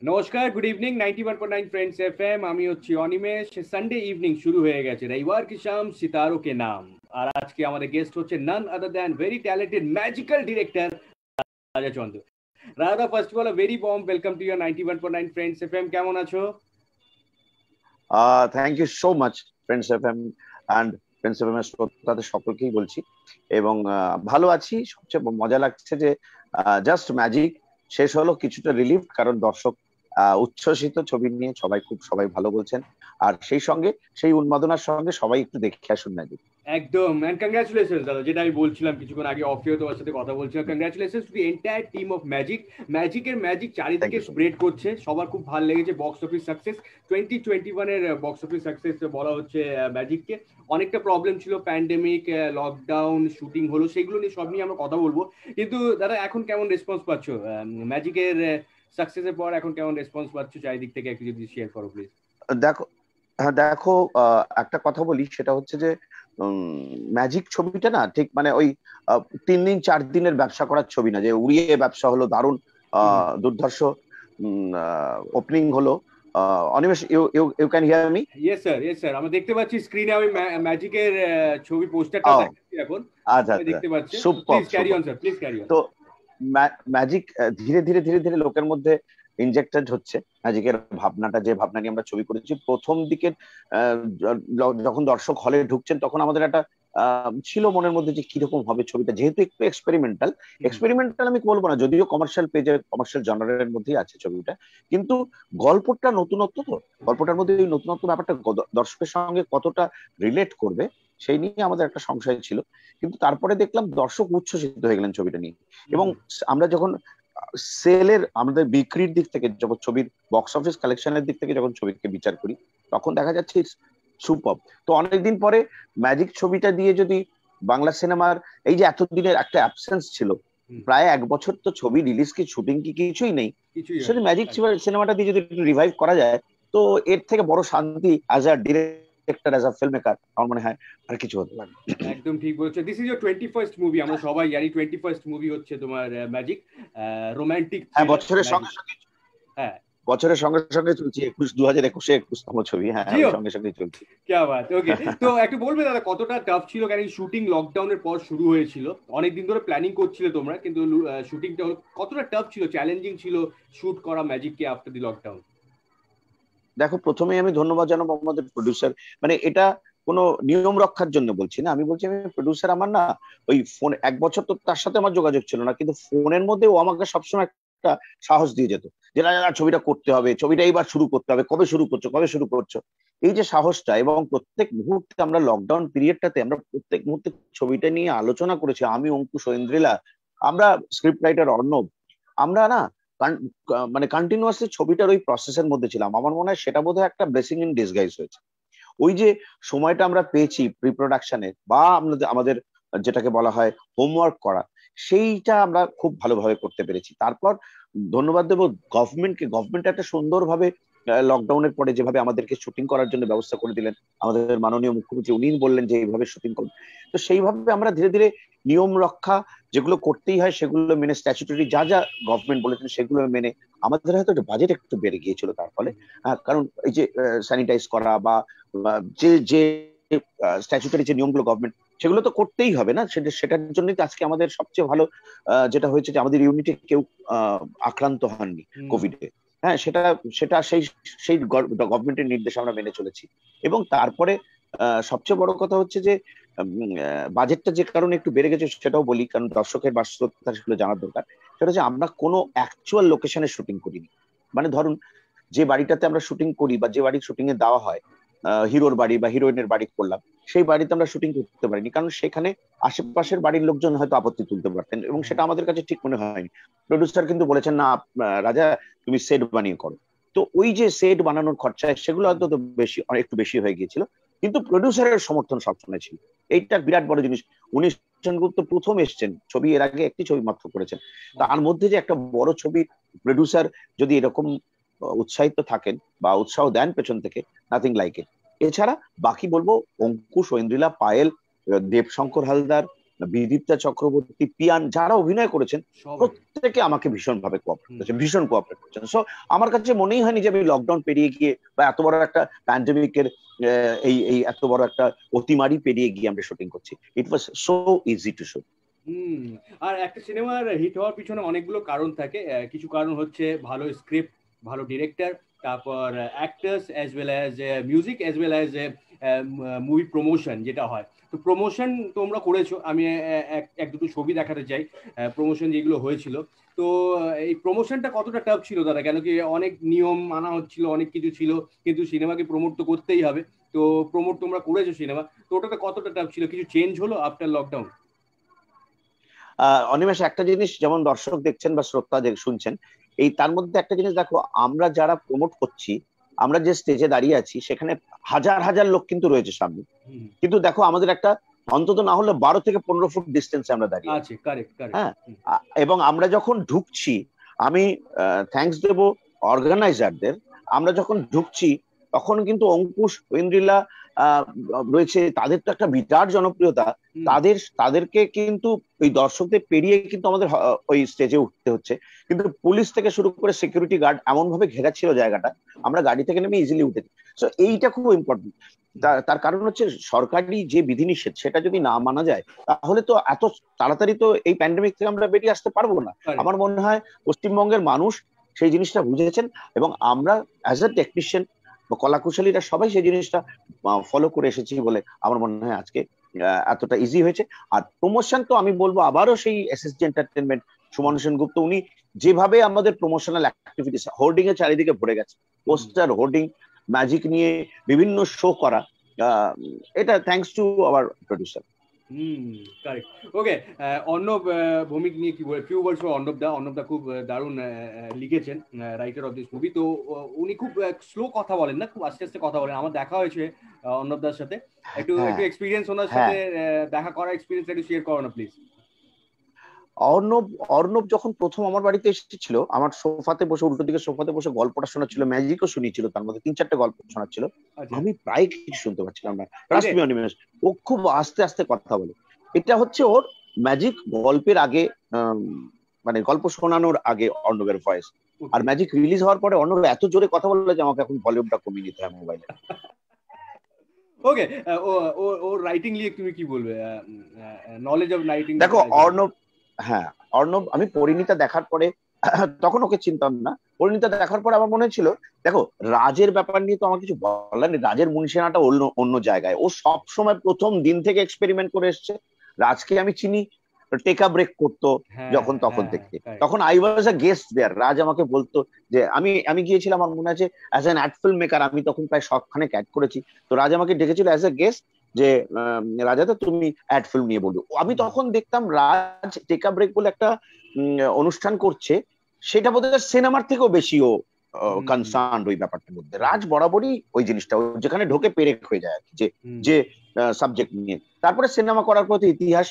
নমস্কার, good evening. 91.9 Friends FM. আমি হচ্ছি অনিমেষ। সানডে ইভিনিং শুরু হয়ে গেছে, রবিবার কি শাম সিতারো কে নাম। আর আজকে আমাদের গেস্ট হচ্ছে none other than very talented magical director Raja Chandra. Raja, first of all very warm welcome to your 91.9 Friends FM. কেমন আছো? Thank you so much Friends FM and Friends FM এর শ্রোতাদের সকলকেই বলছি। এবং ভালো আছি। সবচেয়ে মজা লাগছে যে জাস্ট ম্যাজিক শেষ হলো, কিছুটা রিলিফ, কারণ দর্শক উচ্ছ্বসিত ছবি নিয়ে সবাই ভালো বলছেন। আর সেই সঙ্গে সেই উন্মাদনার সঙ্গে সবাই একটু দেখে আসুন ম্যাজিক। একদম, এন্ড কংগ্রাচুলেশনস দাদা, যেটা আমি বলছিলাম কিছুক্ষণ আগে অফিও তোমার সাথে কথা বলছিলাম। Congratulations to the entire team of magic. Magic চারিদিকে স্প্রেড করছে, সবার খুব ভালো লেগেছে। বক্স অফিস সাকসেস 2021 এর বক্স অফিস সাকসেস বলা হচ্ছে ম্যাজিককে। অনেকটা প্রবলেম ছিল, প্যান্ডেমিক, লকডাউন, শুটিং হলো, সেগুলো নিয়ে সব নিয়ে আমরা কথা বলবো। কিন্তু দাদা, এখন কেমন রেসপন্স পাচ্ছ ম্যাজিকের সাকসেসের পর? এখন কেমন রেসপন্স পাচ্ছ চারিদিক থেকে, একটু যদি শেয়ার করো প্লিজ। দেখো, একটা কথা বলি, সেটা হচ্ছে যে ম্যাজিক ছবিটা না ঠিক মানে ওই 3 দিন 4 দিনের ব্যবসা করার ছবি না, যে উড়িয়ে ব্যবসা হলো, দারুণ দুর্ধর্ষ ওপেনিং হলো। Animesh, you can hear me? Yes sir, আমরা দেখতে পাচ্ছি স্ক্রিনে। আমি ম্যাজিকের ছবি পোস্টারটা দেখাচ্ছি এখন। আচ্ছা, দেখতে পাচ্ছি। Super. Please carry on sir, please carry on. তো ম্যাজিক ধীরে ধীরে ধীরে ধীরে লোকের মধ্যে ইনজেক্টেড হচ্ছে। ম্যাজিকের ভাবনাটা, যে ভাবনা নিয়ে আমরা ছবি করেছি, প্রথম দিকে যখন দর্শক হলে ঢুকছেন তখন আমাদের একটা ছিল মনের মধ্যে যে কিরকম হবে ছবিটা, যেহেতু একটু এক্সপেরিমেন্টাল আমি বলবো না, যদিও কমার্শিয়াল পেজে কমার্শিয়াল জনারের মধ্যেই আছে ছবিটা, কিন্তু গল্পটা নতুনত্ব। তো গল্পটার মধ্যে এই নতুনত্ব ব্যাপারটা দর্শকের সঙ্গে কতটা রিলেট করবে সেই নিয়ে আমাদের একটা সংশয় ছিল। কিন্তু তারপরে দেখলাম দর্শক উচ্ছ্বসিত হয়ে গেলেন ছবিটা নিয়ে। এবং আমরা যখন আমাদের বিক্রির দিক থেকে, যখন ছবির বক্স অফিস কালেকশনের দিক থেকে যখন ছবিকে বিচার করি, তখন দেখা যাচ্ছে সুপার। তো অনেকদিন পরে ম্যাজিক ছবিটা দিয়ে যদি বাংলা সিনেমার এই যে এতদিনের একটা অ্যাবসেন্স ছিল, প্রায় 1 বছর তো ছবি রিলিজ কি শুটিং কি কিছুই নেই, সেটা ম্যাজিক সিনেমাটা দিয়ে যদি একটু রিভাইভ করা যায়, তো এর থেকে বড় শান্তি as a director, as a film maker আমার মনে হয় আর কিছু হতে পারে। একদম ঠিক বলছো। This is your 21st movie. আমরা সবাই জানি 21st মুভি হচ্ছে তোমার ম্যাজিক। রোমান্টিক, হ্যাঁ, বছরের সঙ্গে সঙ্গে চলছে 2021-এ 21তম ছবি। হ্যাঁ, সঙ্গে সঙ্গে চলছে। क्या बात। ওকে, তো একটু বলবে দাদা কতটা টাফ ছিল? কারণ শুটিং লকডাউনের পর শুরু হয়েছিল, অনেকদিন ধরে প্ল্যানিং করছিলে তোমরা, কিন্তু শুটিংটা কতটা টাফ ছিল, চ্যালেঞ্জিং ছিল শুট করা ম্যাজিককে আফটার দি লকডাউন? দেখো, প্রথমেই আমি ধন্যবাদ জানাবো আমাদের প্রডিউসার। মানে এটা কোনো নিয়ম রক্ষার জন্য বলছি না, আমি বলছি আমি প্রডিউসার। আমার না ওই ফোন 1 বছর তো তার সাথে আমার যোগাযোগ ছিল না, কিন্তু ফোনের মধ্যে ও আমাকে সবসময় একটা সাহস দিয়ে যেত যে না, ছবিটা করতে হবে, ছবিটা এইবার শুরু করতে হবে, কবে শুরু করছো। এই যে সাহসটা, এবং প্রত্যেক মুহূর্তে আমরা লকডাউন পিরিয়ডটাতে আমরা প্রত্যেক মুহূর্তে ছবিটা নিয়ে আলোচনা করেছি। আমি, অঙ্কুশ, ঐন্দ্রিলা, আমরা স্ক্রিপ্ট রাইটার অর্ণব, আমরা না মানে কন্টিনিউয়াসলি ছবিটার ওই প্রসেসের মধ্যে ছিলাম। আমার মনে হয় সেটা বোধহয় একটা ব্লেসিং ইন ডিসগাইজ হয়েছে। ওই যে সময়টা আমরা পেয়েছি প্রি প্রোডাকশনে, বা আমাদের যেটাকে বলা হয় হোমওয়ার্ক করা, সেইটা আমরা খুব ভালোভাবে করতে পেরেছি। তারপর ধন্যবাদ দেবো গভর্নমেন্টকে। গভর্নমেন্ট একটা সুন্দরভাবে লকডাউনের পরে যেভাবে আমাদেরকে শুটিং করার জন্য ব্যবস্থা করে দিলেন, আমাদের মাননীয় মুখ্যমন্ত্রী উনি বললেন যে এইভাবে শুটিং করুন। তো সেইভাবে আমরা ধীরে ধীরে নিয়ম রক্ষা যেগুলো করতেই হয় সেগুলো মেনে, স্ট্যাচুটরি যা যা গভর্নমেন্ট বলেছেন সেগুলো মেনে, আমাদের হয়তো বাজেট একটু বেড়ে গিয়েছিল তার ফলে। কারণ এই যে স্যানিটাইজ করা বা যে যে স্ট্যাচুটরি যে নিয়মগুলো গভর্নমেন্ট, সেগুলো তো করতেই হবে না, সেটার জন্যই তো আজকে আমাদের সবচেয়ে ভালো যেটা হয়েছে যে আমাদের ইউনিটে কেউ আক্রান্ত হননি কোভিডে। হ্যাঁ, সেটা সেটা সেই সেই গভর্নমেন্টের নির্দেশ আমরা মেনে চলেছি। এবং তারপরে সবচেয়ে বড় কথা হচ্ছে যে বাজেটটা যে কারণে একটু বেড়ে গেছে সেটাও বলি, কারণ দর্শকের বা শ্রোতা সেগুলো জানার দরকার। সেটা হচ্ছে আমরা কোনো অ্যাকচুয়াল লোকেশনে শুটিং করিনি। মানে ধরুন, যে বাড়িটাতে আমরা শুটিং করি বা যে বাড়ি শুটিং এ দেওয়া হয়, হিরোর বাড়ি বা হিরোইনের বাড়ি করলাম, সেই বাড়িতে আমরা শুটিং করতে পারিনি, কারণ সেখানে আশেপাশের বাড়ির লোকজন হয়তো আপত্তি তুলতে পারতেন, এবং সেটা আমাদের কাছে ঠিক মনে হয়নি। প্রডিউসার কিন্তু বলেছেন না রাজা, তুমি সেট বানিয়ে করো। তো ওই যে সেট বানানোর খরচা, সেগুলো হয়তো বেশি, একটু বেশি হয়ে গিয়েছিল, কিন্তু প্রডিউসারের সমর্থন সবসময় ছিল। এইটা বিরাট বড় জিনিস। উনি সেনগুপ্ত প্রথম এসছেন, ছবি এর আগে একটি ছবি মাত্র করেছেন, তার মধ্যে যে একটা বড় ছবি প্রডিউসার যদি এরকম উৎসাহিত থাকেন বা উৎসাহ দেন পেছন থেকে, নাথিং লাইক ইট। এছাড়া বাকি বলবো অঙ্কুশ, ঐন্দ্রিলা, পায়েল, দেবশঙ্কর হালদার, বিদীপ্তা চক্রবর্তী, পিয়ান, যারা অভিনয় করেছেন প্রত্যেকে আমাকে ভীষণভাবে কোঅপারেট করেছেন, ভীষণ কোঅপারেট করেছেন। সো আমার কাছে মনেই হয়নি যে আমি লকডাউন পেরিয়ে গিয়ে বা এত বড় একটা প্যান্ডেমিকের এই এই এত বড় একটা অতিমারি পেরিয়ে গিয়ে আমরা শুটিং করছি। It was so easy to shoot. আর একটা সিনেমার হিট হওয়ার পিছনে অনেকগুলো কারণ থাকে। কিছু কারণ হচ্ছে ভালো স্ক্রিপ্ট, ভালো ডিরেক্টর, তারপর actors as well as music as well as movie promotion যেটা হয়। তো প্রমোশন তোমরা করেছো, আমি এক দুটো ছবি দেখাতে চাই প্রমোশন যেগুলো হয়েছিল। তো এই প্রমোশনটা কতটা টাফ ছিল দাদা? কেন কি অনেক নিয়ম মানা হচ্ছিল, অনেক কিছু ছিল, কিন্তু সিনেমাকে প্রমোট তো করতেই হবে। তো প্রমোট তোমরা করেছো সিনেমা, তো ওটাতে কতটা টাফ ছিল? কিছু চেঞ্জ হলো আফটার লকডাউন? অনিমেষ, একটা জিনিস যেমন দর্শক দেখছেন বা শ্রোতা শুনছেন, এই তার মধ্যে একটা জিনিস দেখো, আমরা যারা প্রমোট করছি, আমরা যে স্টেজে দাঁড়িয়ে আছি সেখানে হাজার হাজার লোক কিন্তু রয়েছে সামনে, কিন্তু দেখো আমাদের একটা অন্তত না হলে 12 থেকে 15 ফুট ডিস্টেন্সে আমরা দাঁড়িয়ে আছি। হ্যাঁ, এবং আমরা যখন ঢুকছি, আমি থ্যাঙ্কস দেবো অর্গানাইজারদের, আমরা যখন ঢুকছি তখন কিন্তু অঙ্কুশ, ঐন্দ্রিলা রয়েছে, তাদের তো একটা বিরাট জনপ্রিয়তা, তাদেরকে কিন্তু ওই দর্শকদের পেরিয়ে কিন্তু আমাদের ওই স্টেজে উঠতে হচ্ছে। কিন্তু পুলিশ থেকে শুরু করে সিকিউরিটি গার্ড এমন ভাবে ঘেরা ছিল জায়গাটা, আমরা গাড়ি থেকে নেমে ইজিলি উঠেছি। তো এইটা খুব ইম্পর্টেন্ট। তার কারণ হচ্ছে সরকারি যে বিধিনিষেধ সেটা যদি না মানা যায়, তাহলে তো এত তাড়াতাড়ি তো এই প্যান্ডেমিক থেকে আমরা বেরিয়ে আসতে পারবো না। আমার মনে হয় পশ্চিমবঙ্গের মানুষ সেই জিনিসটা বুঝেছেন, এবং আমরা অ্যাজ এ টেকনিশিয়ান বা কলাকুশলীরা সবাই সেই জিনিসটা ফলো করে এসেছি বলে আমার মনে হয় আজকে এতটা ইজি হয়েছে। আর প্রমোশন তো আমি বলবো আবারও সেই এসএসজি এন্টারটেনমেন্ট, সুমন সেনগুপ্ত, উনি যেভাবে আমাদের প্রমোশনাল অ্যাক্টিভিটিস, হোর্ডিং এ চারিদিকে ভরে গেছে, পোস্টার, হোর্ডিং, ম্যাজিক নিয়ে বিভিন্ন শো করা, এটা thanks to our producer. Correct. Okay, Arnab Bhowmik নিয়ে কি বলে, ফিউ ওয়ার্ডস ফর অর্ণবদা খুব দারুণ লিখেছেন, রাইটার অফ দিস মুভি। তো উনি খুব স্লো কথা বলেন না, খুব আস্তে আস্তে কথা বলেন। আমার দেখা হয়েছে অর্ণবদার সাথে, একটু এক্সপিরিয়েন্স ওনার সাথে দেখা করার এক্সপিরিয়েন্স একটু শেয়ার করো না প্লিজ। অর্ণব যখন প্রথম আমার বাড়িতে এসেছিল, আমার সোফাতে বসে, উল্টো দিকে সোফাতে বসে গল্পটা শোনাচ্ছিল, ম্যাজিকও শুনিয়েছিল, তার মধ্যে 3-4টে গল্প শোনাচ্ছিল, আমি প্রায় কিছু শুনতে পাচ্ছিলাম না। ও খুব আস্তে আস্তে কথা বলে। এটা হচ্ছে ওর ম্যাজিক গল্পের আগে, মানে গল্প শোনানোর আগে অর্ণবের ভয়েস। আর ম্যাজিক রিলিজ হওয়ার পরে অর্ণব এত জোরে কথা বললো যে আমাকে এখন ভলিউমটা কমিয়ে নিতে হয় মোবাইলে। ওকে, ও রাইটিং নিয়ে তুমি কি বলবে, নলেজ অফ রাইটিং? দেখো অর্ণব, আমি পরিণীতা দেখার পরে, তখন ওকে চিনতাম না, পরিণীতা দেখার পরে আমার মনে হচ্ছিল, দেখো রাজের ব্যাপার নিয়ে তো আমার কিছু বলার নেই, রাজের মুন্সিয়ানাটা অন্য জায়গায়, ও সব সময় প্রথম দিন থেকে এক্সপেরিমেন্ট করে এসছে। রাজকে আমি চিনি টেকা ব্রেক করতো যখন তখন দেখতে, তখন আই ওয়াজ আ গেস্ট দেয়ার। রাজ আমাকে বলতো যে আমি গিয়েছিলাম, আমার মনে আছে as an add film maker, আমি তখন প্রায় সবখানে অ্যাড করেছি, তো রাজ আমাকে ডেকেছিল অ্যাজ এ গেস্ট যে রাজা তো তুমি অ্যাড ফিল্ম নিয়ে বলবো। আমি তখন দেখতাম রাজ টেকা ব্রেক বলে একটা অনুষ্ঠান করছে, সেটা বোধহয় সিনেমার থেকেও বেশি ও কনসার্ন ওই ব্যাপারটার মধ্যে। রাজ বরাবরই ওই জিনিসটা যেখানে ঢোকে পেরেক হয়ে যায় আর কি, যে সাবজেক্ট নিয়ে। তারপরে সিনেমা করার পর ইতিহাস,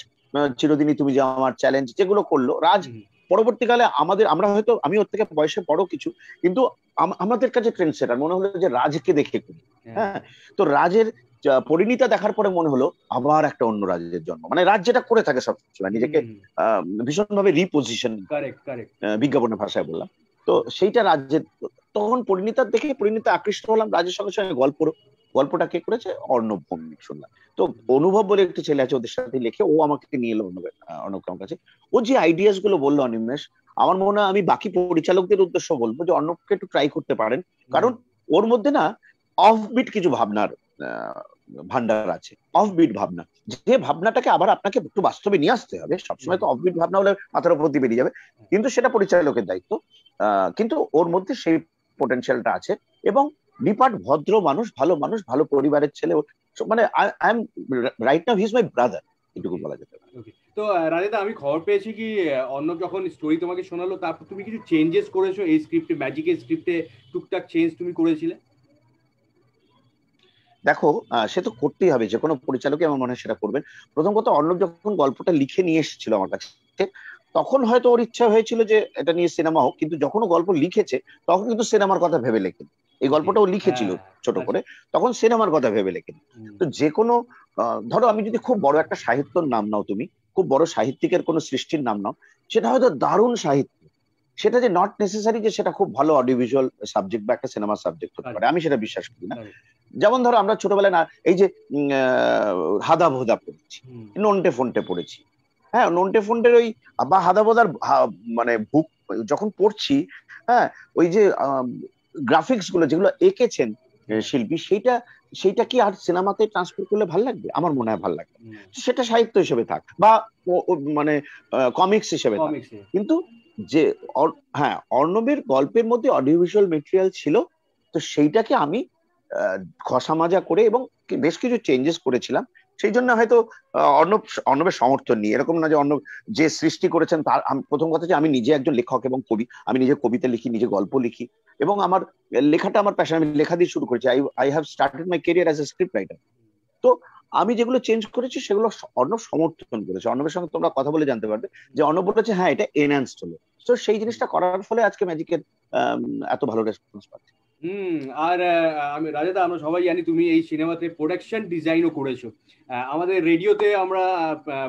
চিরদিনই তুমি যে আমার, চ্যালেঞ্জ, যেগুলো করলো রাজ, পরবর্তীকালে আমরা হয়তো, আমি ওর থেকে বয়সে বড় কিছু, কিন্তু আমাদের কাছে ট্রেন্ড সেটার মনে হলো যে রাজকে দেখে করি। হ্যাঁ, তো রাজের পরিণীতা দেখার পরে মনে হলো আবার একটা অন্য রাজের জন্ম, মানে রাজ যেটা করে থাকে সবসময় নিজেকে ভীষণভাবে রিপোজিশন, বিজ্ঞাপনের ভাষায় বললাম, তো সেইটা রাজ্যের। তখন পরিণীতা দেখে পরিণীতা আকৃষ্ট হলাম, রাজের সঙ্গে সঙ্গে গল্পটা কে করেছে, অর্ণব ভৌমিক শুনলাম। তো অনুভব বলে একটি ছেলে আছে, ওদের সাথে লেখে, ও আমাকে নিয়ে এলো অর্ণবের কাছে। ও যে আইডিয়াস গুলো বললো অনিমেষ, আমার মনে হয় আমি বাকি পরিচালকদের উদ্দেশ্য বলবো যে অর্ণবকে একটু ট্রাই করতে পারেন, কারণ ওর মধ্যে না অফবিট কিছু ভাবনার ভান্ডার আছে, অফবিট ভাবনা, যে ভাবনাটাকে আবার আপনাকে একটু বাস্তবে নিয়ে আসতে হবে। সবসময় তো অফবিট ভাবনা হলে মাথার উপর দিয়ে বেরিয়ে যাবে, কিন্তু সেটা পরিচালকের দায়িত্ব। কিন্তু ওর মধ্যে সেই পোটেনশিয়ালটা আছে, এবং নিপাট ভদ্র মানুষ, ভালো মানুষ, ভালো পরিবারের ছেলে, মানে I am right now he is my brother, এটুকু বলা যেতে পারে। তো রাজেদা, আমি খবর পেয়েছি কি অর্ণব যখন স্টোরি তোমাকে শোনালো, তারপর তুমি কিছু চেঞ্জেস করেছো এই স্ক্রিপ্টে, ম্যাজিকের স্ক্রিপ্টে টুকটাক চেঞ্জ তুমি করেছিলে? দেখো, সে তো করতেই হবে, যে কোনো পরিচালকই আমার মনে হয় সেটা করবেন। প্রথম কথা, অর্ণব যখন গল্পটা লিখে নিয়ে এসেছিল আমার কাছে, তখন হয়তো ওর ইচ্ছা হয়েছিল যে এটা নিয়ে সিনেমা হোক, কিন্তু যখন ও গল্প লিখেছে তখন কিন্তু সিনেমার কথা ভেবে লেখেন। এই গল্পটা ও লিখেছিল ছোট করে, তখন সিনেমার কথা ভেবে লেখেন। তো যে কোনো, ধরো আমি যদি খুব বড় একটা সাহিত্যর নাম নাও তুমি, খুব বড় সাহিত্যিকের কোনো সৃষ্টির নাম নাও, সেটা হয়তো দারুণ সাহিত্য, সেটা যে নট নেসেসারি যে সেটা খুব ভালো অডিওভিজুয়াল সাবজেক্ট বা একটা সিনেমা সাবজেক্ট হতে পারে, আমি সেটা বিশ্বাস করি না। যেমন ধরো আমরা ছোটবেলায় না এই যে হাদা ভোদা পড়েছি, নন্টে ফন্টে পড়েছি, হ্যাঁ নন্টে ফন্টের ওই বা হাদা ভোদার মানে বুক যখন পড়ছি, হ্যাঁ ওই যে গ্রাফিক্স গুলো যেগুলো এঁকেছেন শিল্পী, সেইটা কি আর সিনেমাতে ট্রান্সফার করলে ভালো লাগবে? আমার মনে হয় ভালো লাগবে। সেটা সাহিত্য হিসেবে থাক বা মানে কমিক্স হিসেবে থাক, কিন্তু যে হ্যাঁ অর্ণবের গল্পের মধ্যে অডিওভিজুয়াল মেটেরিয়াল ছিল, তো সেইটাকে আমি ঘষা মাজা করে এবং বেশ কিছু চেঞ্জেস করেছিলাম। সেই জন্য হয়তো অর্ণবের সমর্থন নিয়ে, এরকম না যে অর্ণব যে সৃষ্টি করেছেন তার, প্রথম কথা যে আমি নিজে একজন লেখক এবং কবি, আমি নিজে কবিতা লিখি, নিজে গল্প লিখি, এবং আমার লেখাটা আমার প্যাশন, আমি লেখা দিয়ে শুরু করেছি। I have started my career as a script writer. তো আমি যেগুলো চেঞ্জ করেছি সেগুলো অর্ণব সমর্থন করেছে। অর্ণবের সঙ্গে তোমরা কথা বলে জানতে পারবে যে অর্ণব বলেছে হ্যাঁ এটা এনহ্যান্সড হলো। তো সেই জিনিসটা করার ফলে আজকে ম্যাজিকের এত ভালো রেসপন্স পাচ্ছে। আর আমি রাজাদা, আমরা সবাই জানি তুমি এই সিনেমাতে প্রোডাকশন ডিজাইনও করেছো। আমাদের রেডিওতে আমরা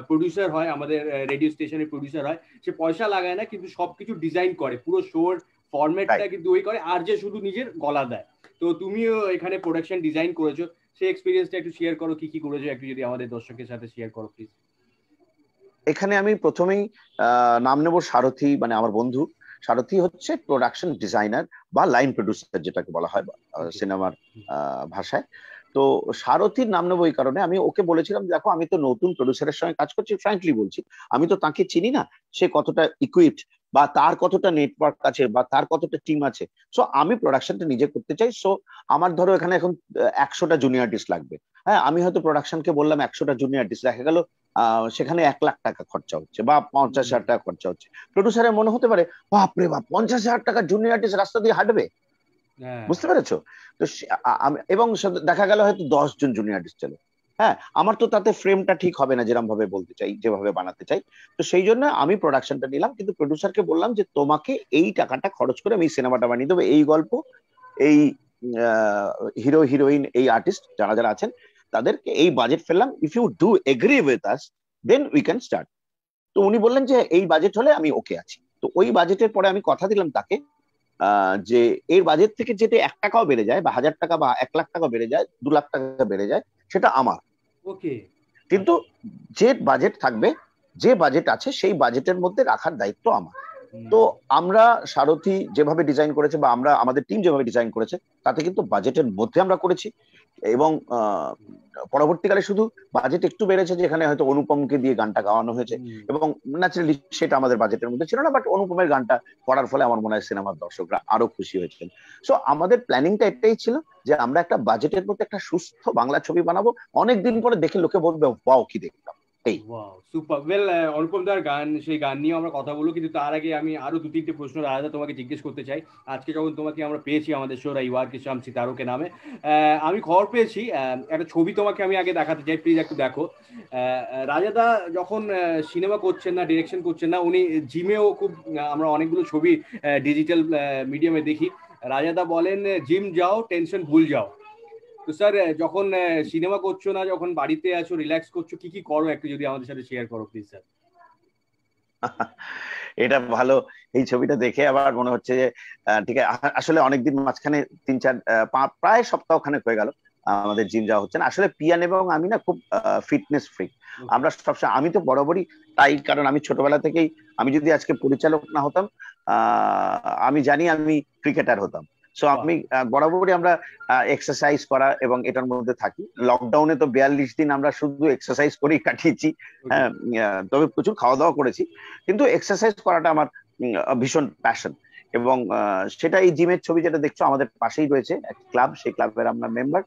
প্রডিউসার হয়, আমাদের রেডিও স্টেশনে প্রডিউসার হয়, সে পয়সা লাগায় না কিন্তু সবকিছু ডিজাইন করে, পুরো শোর ফরম্যাটটা কিন্তু ওই করে, আর যে শুধু নিজের গলা দেয়। তো তুমিও এখানে প্রোডাকশন ডিজাইন করেছো, সেই এক্সপিরিয়েন্সটা একটু শেয়ার করো, কি কি করেছো একটু যদি আমাদের দর্শকের সাথে শেয়ার করো প্লিজ। এখানে আমি প্রথমেই নাম নেব সারথি, মানে আমার বন্ধু সারথি হচ্ছে প্রোডাকশন ডিজাইনার বা লাইন প্রডিউসার যেটাকে বলা হয় সিনেমার ভাষায়। তো সারথির নাম নেবো এই কারণে, আমি ওকে বলেছিলাম দেখো আমি তো নতুন প্রডিউসারের সঙ্গে কাজ করছি, ফ্র্যাঙ্কলি বলছি আমি তো তাকে চিনি না, সে কতটা ইকুইপড বা তার কতটা নেটওয়ার্ক আছে বা তার কতটা টিম আছে। সো আমি প্রোডাকশনটা নিজে করতে চাই। সো আমার ধরো এখানে এখন 100টা জুনিয়র আর্টিস্ট লাগবে, হ্যাঁ আমি হয়তো প্রোডাকশনকে বললাম 100টা জুনিয়র আর্টিস্ট, দেখা গেল সেখানে 1 লাখ টাকা খরচা হচ্ছে বা 50,000 টাকা খরচা হচ্ছে। প্রডিউসারের মনে হতে পারে বাপরে বাপ 50,000 টাকা জুনিয়র আর্টিস্ট রাস্তা দিয়ে হাঁটবে, বুঝতে পেরেছো? তো এবং দেখা গেল হয়তো 10 জন জুনিয়র আর্টিস্ট ছিল, হ্যাঁ আমার তো তাতে ফ্রেমটা ঠিক হবে না যেরকম ভাবে বলতে চাই, যেভাবে বানাতে চাই। তো সেই জন্য আমি প্রোডাকশনটা নিলাম, কিন্তু প্রডিউসারকে বললাম যে তোমাকে এই টাকাটা খরচ করে আমি সিনেমাটা বানিয়ে দেবো, এই গল্প, এই হিরো হিরোইন, এই আর্টিস্ট যারা যারা আছেন তাদেরকে এই বাজেট ফেললাম, if you do agree with us then we can start. তো উনি বললেন যে এই বাজেট হলে আমি ওকে আছি। তো ওই বাজেটের পরে আমি কথা দিলাম তাকে যে এর বাজেট থেকে যেটা 1 টাকাও বেড়ে যায় বা 1000 টাকা বা 1 লাখ টাকা বেড়ে যায়, 2 লাখ টাকা বেড়ে যায়, সেটা আমার। ওকে, কিন্তু যে বাজেট থাকবে, যে বাজেট আছে সেই বাজেটের মধ্যে রাখার দায়িত্ব আমার। তো আমরা সারথি যেভাবে ডিজাইন করেছে বা আমরা আমাদের টিম যেভাবে ডিজাইন করেছে তাতে কিন্তু বাজেটের মধ্যে আমরা করেছি। এবং পরবর্তীকালে শুধু বাজেট একটু বেড়েছে, যেখানে হয়তো অনুপমকে দিয়ে গানটা গাওয়ানো হয়েছে, এবং ন্যাচারালি সেটা আমাদের বাজেটের মধ্যে ছিল না, বাট অনুপমের গানটা করার ফলে আমার মনে হয় সিনেমার দর্শকরা আরো খুশি হয়েছেন। সো আমাদের প্ল্যানিংটা এটাই ছিল যে আমরা একটা বাজেটের মধ্যে একটা সুস্থ বাংলা ছবি বানাবো, অনেকদিন পরে দেখে লোকে বলবে ওয়াও কি দেখলাম। সুপার ওয়েল, অনুপম দার গান, সেই গান নিয়ে আমরা কথা বলবো, কিন্তু তার আগে আমি আরো 2-3টে প্রশ্ন রাজা তোমাকে জিজ্ঞেস করতে চাই। আজকে যখন তোমাকে আমরা পেয়েছি আমাদের শো রবিবার কি শাম সিতারোকে নামে, আমি খবর পেয়েছি একটা ছবি তোমাকে আমি আগে দেখাতে চাই, প্লিজ একটু দেখো। রাজাদা যখন সিনেমা করছেন না, ডিরেকশন করছেন না, উনি জিমেও খুব, আমরা অনেকগুলো ছবি ডিজিটাল মিডিয়ামে দেখি, রাজাদা বলেন জিম যাও টেনশন ভুল যাও। তো স্যার যখন সিনেমা করছো না, যখন বাড়িতে আছো রিল্যাক্স করছো, কি কি করো একটু যদি আমাদের সাথে শেয়ার করো প্লিজ স্যার। এটা ভালো, এই ছবিটা দেখে আবার মনে হচ্ছে যে ঠিক আছে, আসলে অনেকদিন মাঝখানে 3-4 প্রায় সপ্তাহখানেক হয়ে গেল আমাদের জিম যাওয়া হচ্ছে না। আসলে পিয়ান এবং আমি না খুব ফিটনেস ফ্রিক, আমরা সবসময়, আমি তো বরাবরই তাই, কারণ আমি ছোটবেলা থেকেই, আমি যদি আজকে পরিচালক না হতাম আমি জানি আমি ক্রিকেটার হতাম। সো আমি বরাবরই আমরা এক্সারসাইজ করা এবং এটার মধ্যে থাকি। লকডাউনে তো 42 দিন আমরা শুধু এক্সারসাইজ করেই কাটিয়েছি, হ্যাঁ তবে প্রচুর খাওয়া দাওয়া করেছি, কিন্তু এক্সারসাইজ করাটা আমার ভীষণ প্যাশন। এবং সেটা এই জিমের ছবি যেটা দেখছো আমাদের পাশেই রয়েছে এক ক্লাব, সেই ক্লাবের আমরা মেম্বার,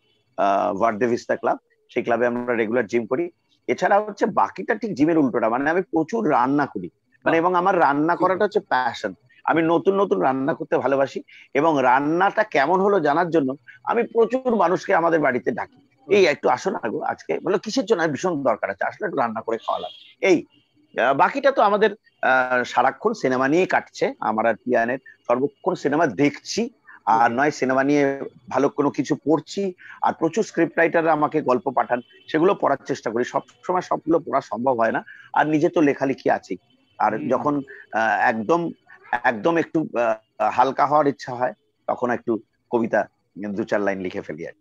ভার্দে ভিস্তা ক্লাব, সেই ক্লাবে আমরা রেগুলার জিম করি। এছাড়া হচ্ছে বাকিটা ঠিক জিমের উল্টোটা, মানে আমি প্রচুর রান্না করি, মানে এবং আমার রান্না করাটা হচ্ছে প্যাশন। আমি নতুন নতুন রান্না করতে ভালোবাসি, এবং রান্নাটা কেমন হলো জানার জন্য আমি প্রচুর মানুষকে আমাদের বাড়িতে ডাকি, এই একটু আসো না গো আজকে, বলো কিসের জন্য, ভীষণ দরকার আছে, আসলে একটু রান্না করে খাওয়ালাম। এই বাকিটা তো আমাদের সারাক্ষণ সিনেমা নিয়ে কাটছে, আমার আর পিয়ানের সর্বক্ষণ সিনেমা দেখছি আর নয় সিনেমা নিয়ে ভালো কোনো কিছু পড়ছি, আর প্রচুর স্ক্রিপ্ট রাইটার আমাকে গল্প পাঠান, সেগুলো পড়ার চেষ্টা করি। সবসময় সবগুলো পড়া সম্ভব হয় না, আর নিজে তো লেখালেখি আছেই। আর যখন একদম একদম একটু হালকা হওয়ার ইচ্ছা হয়, তখন একটু কবিতা 2-4 লাইন লিখে ফেলি আর।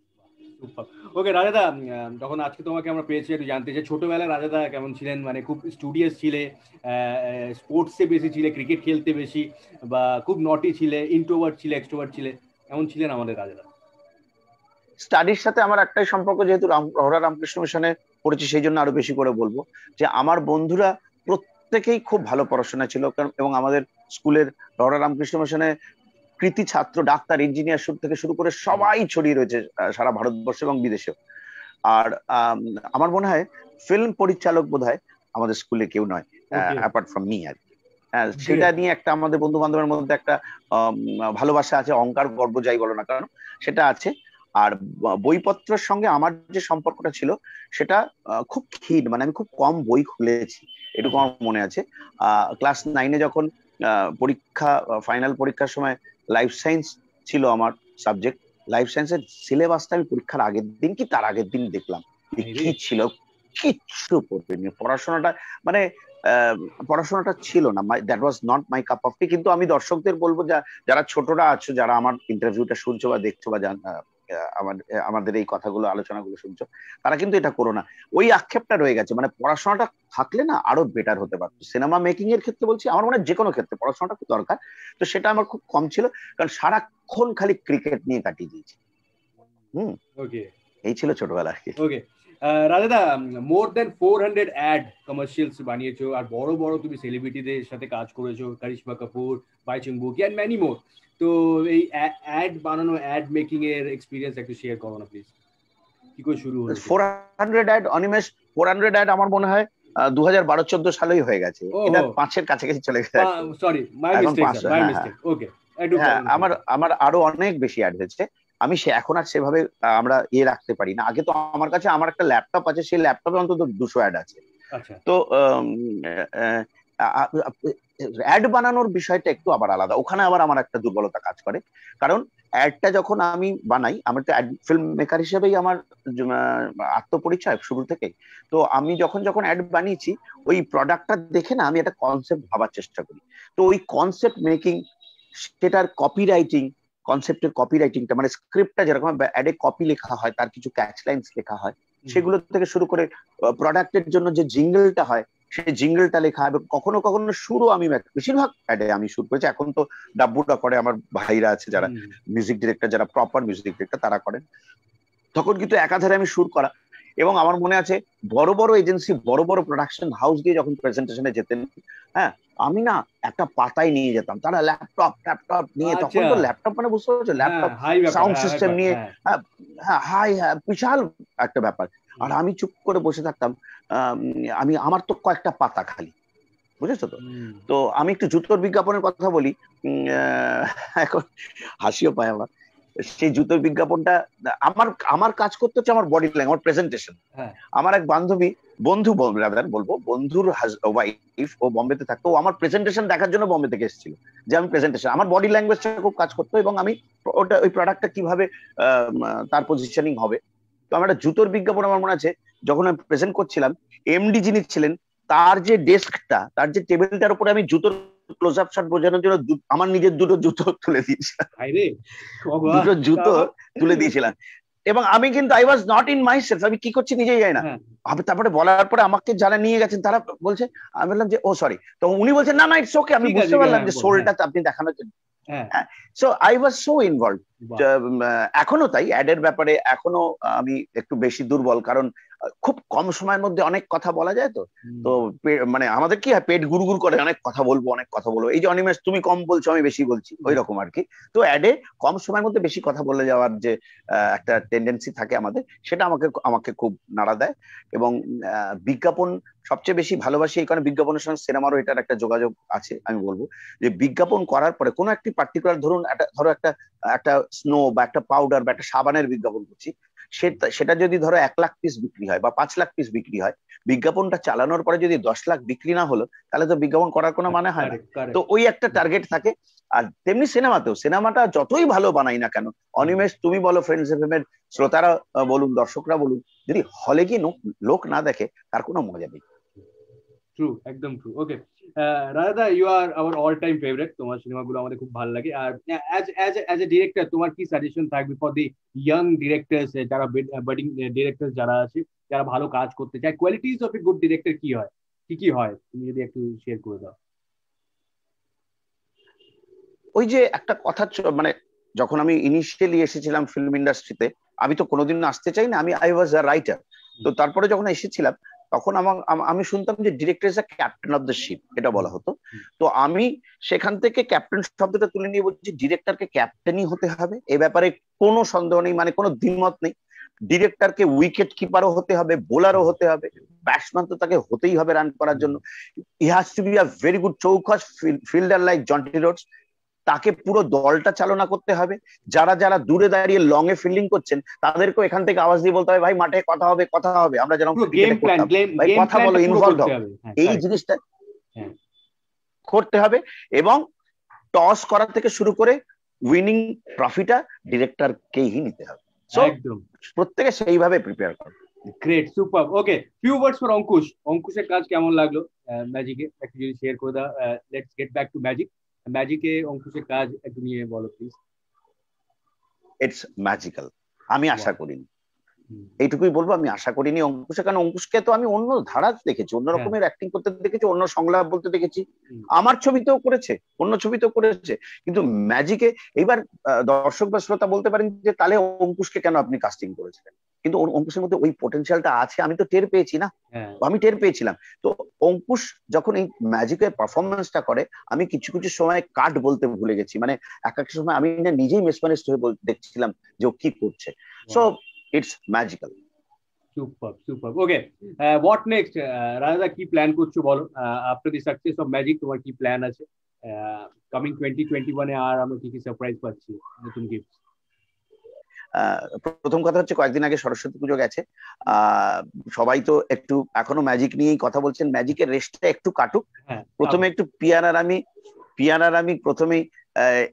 ওকে রাজাদা, তখন আজকে তোমাকে আমরা পেয়েছি একটু জানতে চাই ছোটবেলায় রাজাদা কেমন ছিলেন, মানে খুব স্টুডিয়াস ছিলে, স্পোর্টসে বেশি ছিলে, ক্রিকেট খেলতে বেশি, বা খুব নটি ছিলে, ইন্ট্রোভার্ট ছিলে, এক্সট্রোভার্ট ছিলে, এমন ছিলেন আমাদের রাজাদা? স্টাডির সাথে আমার একটাই সম্পর্ক, যেহেতু রহরা রামকৃষ্ণ মিশনে পড়েছি সেই জন্য আরো বেশি করে বলবো যে আমার বন্ধুরা প্রত্যেকেই খুব ভালো পড়াশোনা ছিল, এবং আমাদের স্কুলের রহরা রামকৃষ্ণ মিশনে কৃতি ছাত্র, ডাক্তার, ইঞ্জিনিয়ার থেকে শুরু করে সবাই ছড়িয়ে রয়েছে সারা ভারতবর্ষ এবং বিদেশেও। আর আমার মনে হয় ফিল্ম পরিচালক বোধহয় আমাদের স্কুলে কেউ নয় অ্যাপার্ট ফ্রম মি আর। সেটা নিয়ে একটা আমাদের বন্ধু বান্ধবের মধ্যে একটা ভালোবাসা আছে, অহংকার গর্ব যাই বলো না কারণ সেটা আছে। আর বইপত্রের সঙ্গে আমার যে সম্পর্কটা ছিল সেটা খুব ক্ষীণ, মানে আমি খুব কম বই খুলেছি, এটুকু আমার মনে আছে। ক্লাস 9-এ যখন পরীক্ষা, ফাইনাল পরীক্ষার সময় লাইফ সায়েন্স ছিল আমার সাবজেক্ট, লাইফ সায়েন্সের সিলেবাসটা আমি পরীক্ষার আগের দিন কি তার আগের দিন দেখলাম কি ছিল, কিচ্ছু পড়িনি। পড়াশোনাটা ছিল না, that was not my cup of tea. কিন্তু আমি দর্শকদের বলবো, যারা ছোটরা আছো, যারা আমার ইন্টারভিউটা শুনছো বা দেখছো বা আমাদের এই কথাগুলো আলোচনাগুলো শুনছো, তারা কিন্তু এটা করো না। ওই আক্ষেপটা রয়ে গেছে, মানে পড়াশোনাটা থাকলে না আরো বেটার হতে পারতো। সিনেমা মেকিং এর ক্ষেত্রে বলছি, আমার মনে হয় যে কোনো ক্ষেত্রে পড়াশোনাটা খুব দরকার। তো সেটা আমার খুব কম ছিল, কারণ সারাক্ষণ খালি ক্রিকেট নিয়ে কাটিয়ে দিয়েছি। এই ছিল ছোটবেলা আর কি। ওকে রাজাদা, মোর দেন 400 অ্যাড কমার্শিয়ালস বানিয়েছো, আর বড় বড় তুমি সেলিব্রিটিদের সাথে কাজ করেছো, করিশ্মা কাপুর, বাইচুং বুকি এন্ড মেনি মোর। তো এই অ্যাড বানানো, অ্যাড মেকিং এর এক্সপেরিয়েন্স একটু শেয়ার করো না প্লিজ, কি করে শুরু হলো? 400 অ্যাড অনিমেষ, 400 অ্যাড আমার মনে হয় 2012-14 সালেই হয়ে গেছে, এটা 5-এর কাছাকাছি চলে গেছে। Sorry, my mistake. ওকে, আমার আরো অনেক বেশি অ্যাড হয়েছে। আমি এখন আর সেভাবে আমরা রাখতে পারি না। আগে তো আমার কাছে আমার একটা ল্যাপটপ আছে, সেই ল্যাপটপে অন্তত 200 অ্যাড আছে। তো অ্যাড বানানোর বিষয়টা একটু আবার আলাদা, ওখানে আবার আমার একটা দুর্বলতা কাজ করে। কারণ অ্যাডটা যখন আমি বানাই, আমার তো ফিল্ম মেকার হিসেবেই আমার আত্মপরিচয় শুরু থেকে। তো আমি যখন অ্যাড বানিয়েছি, ওই প্রোডাক্টটা দেখে না আমি একটা কনসেপ্ট ভাবার চেষ্টা করি। তো ওই কনসেপ্ট মেকিং, সেটার কপি রাইটিং, কনসেপ্টের কপি রাইটিংটা, মানে স্ক্রিপ্টটা যেরকম অ্যাডে কপি লেখা হয়, তার কিছু ক্যাচ লাইন্স লেখা হয়, সেগুলো থেকে শুরু করে প্রোডাক্টের জন্য যে জিঙ্গলটা হয়, সেই জিঙ্গলটা লেখা। এবং কখনো কখনো সুরও আমি, বেশিরভাগ অ্যাডে আমি সুর করেছি। এখন তো ডাব্বুটা করে আমার ভাইরা আছে, যারা মিউজিক ডিরেক্টর, যারা প্রপার মিউজিক ডিরেক্টর, তারা করেন। তখন কিন্তু একাধারে আমি সুর করা। এবং আমার মনে আছে বড় বড় এজেন্সি, বড় বড় প্রোডাকশন হাউস দিয়ে যখন প্রেজেন্টেশনে যেতেন, হ্যাঁ, আমি না একটা পাতায় নিয়ে যেতাম, তারা ল্যাপটপ নিয়ে, তখন তো ল্যাপটপ মানে বুঝতে পারছো, ল্যাপটপ সাউন্ড সিস্টেম নিয়ে, হ্যাঁ বিশাল একটা ব্যাপার। আর আমি চুপ করে বসে থাকতাম। আমার তো কয়েকটা পাতা খালি, বুঝেছো তো। তো আমি একটু জুতোর বিজ্ঞাপনের কথা বলি, এখন হাসিও পায় আমার। সেই জুতোর বিজ্ঞাপনটা আমার কাজ করতে হচ্ছে আমার বডি ল্যাঙ্গুয়েজ, আমার প্রেজেন্টেশন। আমার এক বন্ধুর ওয়াইফ, ও বোম্বেতে থাকতো, ও আমার প্রেজেন্টেশন দেখার জন্য বোম্বে থেকে এসেছিল, যে আমি প্রেজেন্টেশন, আমার বডি ল্যাঙ্গুয়েজটা খুব কাজ করতো, এবং আমি ওই প্রোডাক্টটা কিভাবে তার পজিশনিং হবে। তো আমার একটা জুতোর বিজ্ঞাপন আমার মনে আছে, যখন আমি প্রেজেন্ট করছিলাম, এমডি যিনি ছিলেন, তার যে ডেস্কটা, তার যে টেবিলটার উপরে আমি জুতোর ক্লোজ আপ শট বোঝানোর জন্য আমার নিজের দুটো জুতো তুলে দিয়েছিলাম, এবং আমি কিন্তু I was not in my self, আমি কি করছি নিজেই জানি না। তারপরে বলার পরে আমাকে যারা নিয়ে গেছেন তারা বলছে, আমি বললাম যে ও সরি, তো উনি বলছেন না ইটস ওকে। আমি বুঝতে পারলাম যে সোলটা আপনি দেখানোর জন্য। So I was so involve. এখনো তাই, অ্যাডের ব্যাপারে এখনো আমি একটু বেশি দুর্বল, কারণ খুব কম সময়ের মধ্যে অনেক কথা বলা যায়। তো মানে আমাদের কি হয়, পেট গুড়গুড় করে, অনেক কথা বলবো। এই যে অনিমেষ, তুমি কম বলছো আমি বেশি বলছি, ওই রকম আর কি। তো অ্যাডে কম সময়ের মধ্যে বেশি কথা বলে যাওয়ার যে একটা টেন্ডেন্সি থাকে আমাদের, সেটা আমাকে খুব নাড়া দেয়। এবং বিজ্ঞাপন সবচেয়ে বেশি ভালোবাসি এই কারণে, বিজ্ঞাপনের সঙ্গে সিনেমারও এটার একটা যোগাযোগ আছে। আমি বলবো যে বিজ্ঞাপন করার পরে কোনো একটি পার্টিকুলার, ধরো একটা স্নো বা একটা পাউডার বা একটা সাবানের বিজ্ঞাপন করছি, সেটা যদি ধরো 1 লাখ পিস বিক্রি হয় বা 5 লাখ পিস বিক্রি হয়, বিজ্ঞাপনটা চালানোর পরে যদি 10 লাখ বিক্রি না হলো, তাহলে তো বিজ্ঞাপন করার কোনো মানে হয় না। তো ওই একটা টার্গেট থাকে। আর তেমনি সিনেমাতেও, সিনেমাটা যতই ভালো বানাই না কেন, অনিমেষ তুমি বলো, ফ্রেন্ডস এফএম এর শ্রোতারা বলুন, দর্শকরা বলুন, যদি হলে গিয়ে লোক না দেখে তার কোনো মজা নেই। ট্রু, একদম true. Okay Raja, you are our all time favourite, তোমার সিনেমাগুলো আমাদের খুব ভালো লাগে। আর অ্যাজ এ ডিরেক্টর তোমার কি সাজেশন থাকবে ফর দি ইয়াং ডিরেক্টরস, যারা বাডিং ডিরেক্টরস যারা আছে, যারা ভালো কাজ করতে চায়? Qualities of a good director কি হয়, কি হয়, তুমি যদি একটু শেয়ার করে দাও। ওই যে একটা কথা, মানে যখন আমি ইনিশিয়ালি এসেছিলাম ফিল্ম ইন্ডাস্ট্রিতে, আমি তো কোনোদিন আসতে চাই না, আই ওয়াজ আ রাইটার। তো তারপরে যখন এসেছিলাম, তখন আমি শুনতাম যে director is a captain of the ship, এটা বলা হতো। তো আমি সেখান থেকে ক্যাপ্টেন শব্দটা তুলে নিয়ে বলছি, ডিরেক্টরকে ক্যাপ্টেনই হতে হবে, এ ব্যাপারে কোনো সন্দেহ নেই, মানে কোনো দ্বিমত নেই। ডিরেক্টরকে উইকেট কিপারও হতে হবে, বোলারও হতে হবে, ব্যাটসম্যান তো তাকে হতেই হবে রান করার জন্য। He has to be a very good চৌকস ফিল্ডার লাইক জন্টি রোডস। তাকে পুরো দলটা চালনা করতে হবে। যারা যারা দূরে দাঁড়িয়ে লং এ ফিল্ডিং করছেন, তাদেরকেও এখান থেকে আওয়াজ দিয়ে বলতে হবে, ভাই মাঠে কথা হবে, কথা হবে, আমরা যেরকম ভাই কথা বলো, ইনভলভ হবে, এই জিনিসটা করতে হবে। এবং টস করা থেকে শুরু করে উইনিং ট্রফিটা ডিরেক্টরকেই নিতে হবে। একদম, প্রত্যেকে সেইভাবে প্রিপেয়ার করে। Great, super. Okay, few words for Ankush. অঙ্কুশের কাজ কেমন লাগলো ম্যাজিকে, একটু যদি শেয়ার করে দাও। Let's get back to magic. ম্যাজিকে অঙ্কুশের কাজ একটু নিয়ে বলো প্লিজ। It's magical. আমি আশা করিনি, এইটুকুই বলবো, আমি আশা করিনি অঙ্কুশে, কারণ অঙ্কুশকে তো আমি অন্য ধারা দেখেছি, অন্য রকমের অ্যাক্টিং করতে দেখেছি, অন্য সংলাপ বলতে দেখেছি, আমার ছবিতেও করেছে, অন্য ছবিতেও করেছে, কিন্তু ম্যাজিকে এইবার দর্শক বা শ্রোতা বলতে পারেন যে তাহলে অঙ্কুশকে কেন আপনি কাস্টিং করেছিলেন, কিন্তু অঙ্কুশের মধ্যে ওই পোটেনশিয়ালটা আছে, আমি তো টের পেয়েছি না, আমি টের পেয়েছিলাম। তো অঙ্কুশ যখন এই ম্যাজিকের পারফরমেন্সটা করে, আমি কিছু কিছু সময় কাট বলতে ভুলে গেছি, মানে এক একটা সময় আমি নিজেই মেসমানিস্ট হয়ে দেখছিলাম যে ও কি করছে। So it's magical. Super. Okay, what next? রাজা, কি প্ল্যান করছো বলো? after the success of Magic তোমার কি প্ল্যান আছে coming 2021 এ? আর আমরা কি কি সারপ্রাইজ পাচ্ছি, নতুন গিফট? প্রথম কথা হচ্ছে, কয়েকদিন আগে সরস্বতী পুজো গেছে, সবাই তো একটু এখনো ম্যাজিক নিয়েই কথা বলছেন, ম্যাজিকের রেস্টটা একটু কাটুক। প্রথমে একটু পিয়ানার আমি প্রথমেই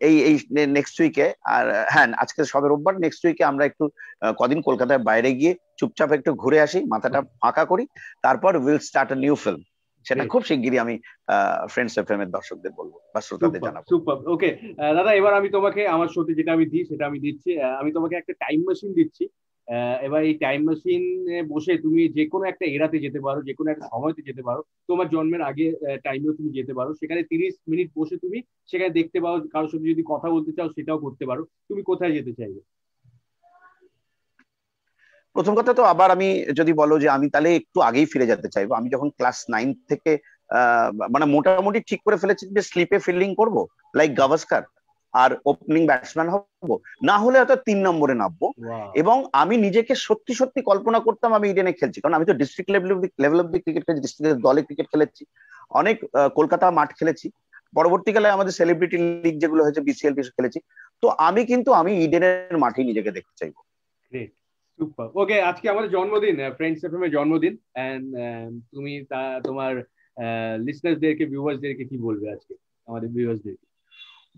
এই নেক্সট উইকে, আর হ্যাঁ আজকে সবে রোববার, নেক্সট উইকে আমরা একটু কদিন কলকাতায় বাইরে গিয়ে চুপচাপ একটু ঘুরে আসি, মাথাটা ফাঁকা করি, তারপর will start a new film. সেটা খুব শিগগিরই আমি ফ্রেন্ডস এফএম এর দর্শকদের বলবো বা শ্রোতাদের জানাবো। সুপার। ওকে দাদা, এবার আমি তোমাকে আমার শোতে যেটা আমি দিই সেটা আমি দিচ্ছি। আমি তোমাকে একটা টাইম মেশিন দিচ্ছি। এবার এই টাইম মেশিন বসে তুমি যে কোনো একটা এরাতে যেতে পারো, যে কোনো একটা সময়তে যেতে পারো, তোমার জন্মের আগে টাইমেও তুমি যেতে পারো। সেখানে 30 মিনিট বসে তুমি সেখানে দেখতে পাও, কারোর সাথে যদি কথা বলতে চাও সেটাও করতে পারো। তুমি কোথায় যেতে চাইবে? প্রথম কথা তো, আবার আমি যদি বলো যে আমি তাহলে একটু আগেই ফিরে যেতে চাইবো। আমি যখন ক্লাস 9 থেকে মানে মোটামুটি ঠিক করে ফেলেছি যে স্লিপে ফিল্ডিং করব লাইক গাভাস্কার, আর ওপেনিং ব্যাটসম্যান হবো, না হলে হয়তো 3 নম্বরে নামবো। এবং আমি নিজেকে সত্যি সত্যি কল্পনা করতাম আমি ইডেনে খেলছি, কারণ আমি তো ডিস্ট্রিক্ট লেভেল অব্দি ক্রিকেট খেলেছি, ডিস্ট্রিক্টের দলে ক্রিকেট খেলেছি, অনেক কলকাতা মাঠ খেলেছি, পরবর্তীকালে আমাদের সেলিব্রিটি লিগ যেগুলো হয়েছে বিসিএল খেলেছি। তো আমি ইডেনের মাঠেই নিজেকে দেখতে চাইবো। সুপার। ওকে, আজকে আমাদের জন্মদিন, ফ্রেন্ডস এফএম এর জন্মদিন, এন্ড তুমি তোমার লিসনারসদেরকে, ভিউয়ার্সদেরকে কি বলবে আজকে, আমাদের ভিউয়ার্সদেরকে?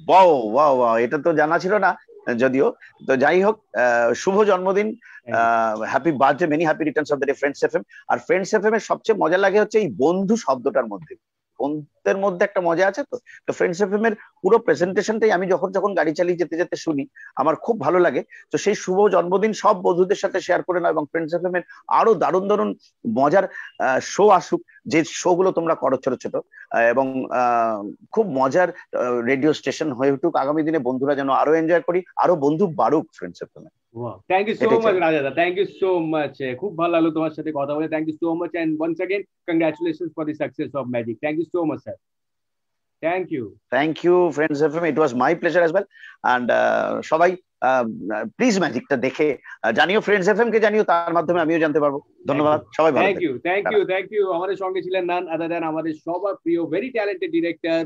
ওয়াও, এটা তো জানা ছিল না যদিও। তো যাই হোক, শুভ জন্মদিন, happy birthday, many happy returns of the day Friends FM. আর ফ্রেন্ডস এফএম এর সবচেয়ে মজা লাগে হচ্ছে এই বন্ধু শব্দটার মধ্যে, বন্ধুদের মধ্যে একটা মজা আছে। তো ফ্রেন্ডস এফএম এর পুরো প্রেজেন্টেশনটাই আমি যখন গাড়ি চালিয়ে যেতে যেতে শুনি, আমার খুব ভালো লাগে। তো সেই শুভ জন্মদিন সব বন্ধুদের সাথে শেয়ার করে নাও, এবং ফ্রেন্ডস এফএম এর আরো দারুণ মজার শো আসুক, যে শো গুলো তোমরা করো ছোট ছোট, এবং খুব মজার রেডিও স্টেশন হয়ে উঠুক আগামী দিনে। বন্ধুরা যেন আরো এনজয় করি, আরো বন্ধু বাড়ুক ফ্রেন্ডস এফএম এ। Thank you so much Raja, thank you so much. খুব ভালো লাগলো তোমার সাথে কথা বলে। Thank you so much, and once again congratulations for the success of Magic. Thank you so much, sir. Thank you Friends FM, it was my pleasure as well. And সবাই please ম্যাজিকটা দেখে জানিও, ফ্রেন্ডস এফএম কে জানিও, তার মাধ্যমে আমিও জানতে পারবো। ধন্যবাদ সবাই, ভালো থাকবেন। Thank you. আমাদের সঙ্গে ছিলেন নান আদার দ্যান আমাদের সবার প্রিয় ভেরি ট্যালেন্টেড ডিরেক্টর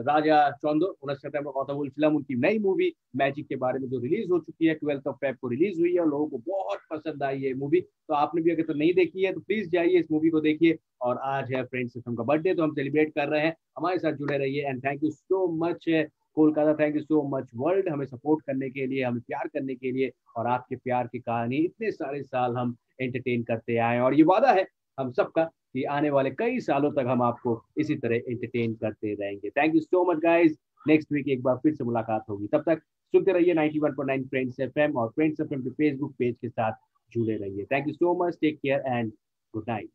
রাজা চন্দ্র, ওনার সাথে আমরা কথা বলছিলাম उनकी नई मूवी मैजिक के बारे में जो रिलीज हो चुकी है, 12 फेब को रिलीज हुई है और लोगों को बहुत पसंद आई है मूवी। तो आपने भी अगर तो नहीं देखी है तो प्लीज जाइए इस मूवी को देखिए। और आज है फ्रेंड्स सिस्टम का बर्थडे, तो हम सेलिब्रेट कर रहे हैं, हमारे साथ जुड़े रहिए। And thank you so much Kolkata, thank you so much world, हमें सपोर्ट करने के लिए, हमें प्यार करने के लिए। और आपके प्यार की कहानी इतने सारे साल हम एंटरटेन करते आए, और ये वादा है हम सबका कि आने वाले कई सालों तक हम आपको इसी तरह एंटरटेन करते रहेंगे। Thank you so much guys. Next week एक बार फिर से मुलाकात होगी, तब तक सुनते रहिए 91.9 फ्रेंड्स एफएम और फ्रेंड्स एफएम के फेसबुक पेज के साथ जुड़े रहिए। Thank you so much, take care and good night.